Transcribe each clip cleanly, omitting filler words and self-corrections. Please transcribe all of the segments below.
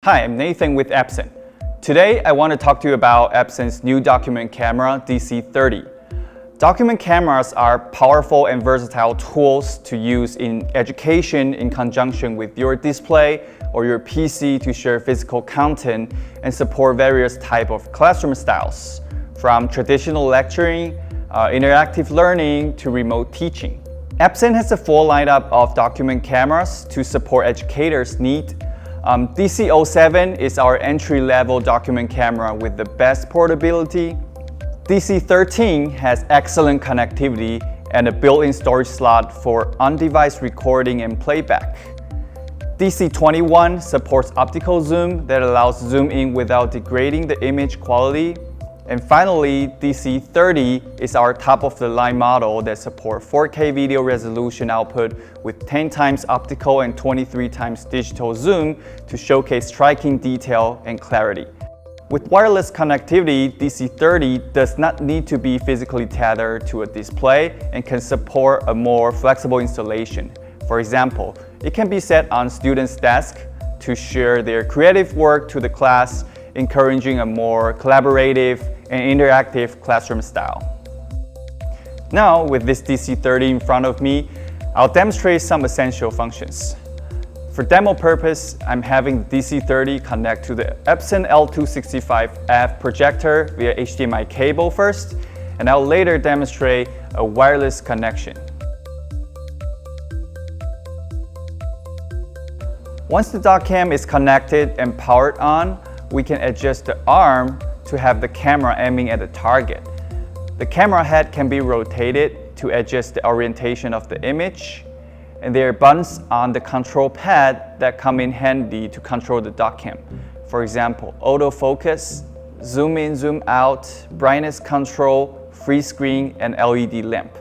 Hi, I'm Nathan with Epson. Today, I want to talk to you about Epson's new document camera, DC30. Document cameras are powerful and versatile tools to use in education in conjunction with your display or your PC to share physical content and support various types of classroom styles, from traditional lecturing, interactive learning, to remote teaching. Epson has a full lineup of document cameras to support educators' needs. DC07 is our entry-level document camera with the best portability. DC13 has excellent connectivity and a built-in storage slot for on-device recording and playback. DC21 supports optical zoom that allows zoom in without degrading the image quality. And finally, DC30 is our top-of-the-line model that supports 4K video resolution output with 10 times optical and 23 times digital zoom to showcase striking detail and clarity. With wireless connectivity, DC30 does not need to be physically tethered to a display and can support a more flexible installation. For example, it can be set on students' desks to share their creative work to the class, encouraging a more collaborative and interactive classroom style. Now, with this DC30 in front of me, I'll demonstrate some essential functions. For demo purpose, I'm having the DC30 connect to the Epson L265F projector via HDMI cable first, and I'll later demonstrate a wireless connection. Once the dock cam is connected and powered on, we can adjust the arm to have the camera aiming at the target. The camera head can be rotated to adjust the orientation of the image, and there are buttons on the control pad that come in handy to control the dock cam. For example, autofocus, zoom in, zoom out, brightness control, freeze screen, and LED lamp.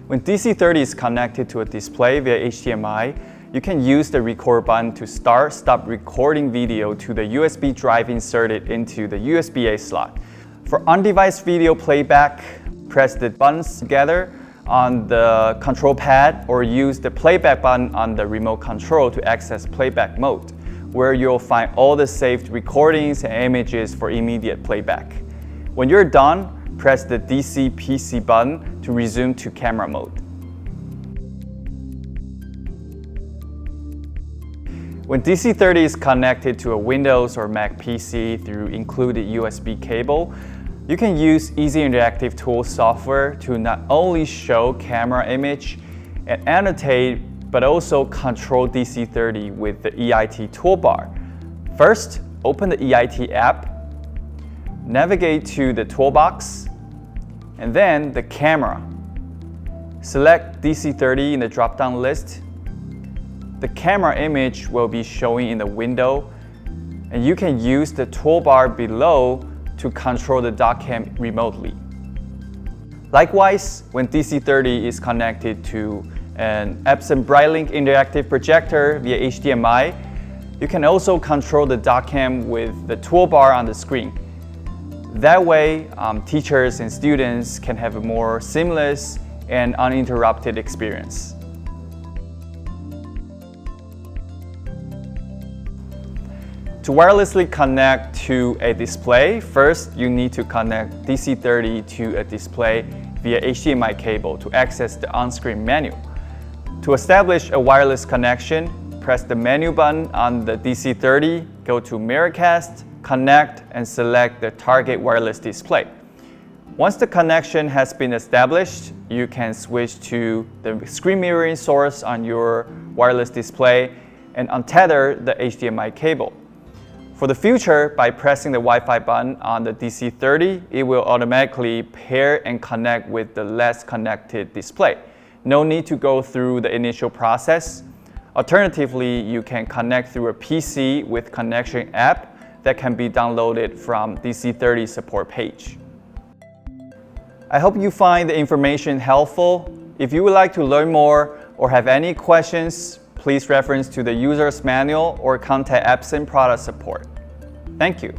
When DC30 is connected to a display via HDMI, you can use the record button to stop recording video to the USB drive inserted into the USB-A slot. For on-device video playback, press the buttons together on the control pad or use the playback button on the remote control to access playback mode, where you'll find all the saved recordings and images for immediate playback. When you're done, press the DC PC button to resume to camera mode. When DC30 is connected to a Windows or Mac PC through included USB cable, you can use Easy Interactive Tools software to not only show camera image and annotate, but also control DC30 with the EIT toolbar. First, open the EIT app, navigate to the toolbox, and then the camera. Select DC30 in the drop-down list. The camera image will be showing in the window, and you can use the toolbar below to control the dock cam remotely. Likewise, when DC30 is connected to an Epson Brightlink interactive projector via HDMI, you can also control the dock cam with the toolbar on the screen. That way, teachers and students can have a more seamless and uninterrupted experience. To wirelessly connect to a display, first you need to connect DC30 to a display via HDMI cable to access the on-screen menu. To establish a wireless connection, press the menu button on the DC30, go to Mirrorcast, Connect, and select the target wireless display. Once the connection has been established, you can switch to the screen mirroring source on your wireless display and untether the HDMI cable. For the future, by pressing the Wi-Fi button on the DC30, it will automatically pair and connect with the less connected display. No need to go through the initial process. Alternatively, you can connect through a PC with connection app that can be downloaded from DC30 support page. I hope you find the information helpful. If you would like to learn more or have any questions, please reference to the user's manual or contact Epson product support. Thank you.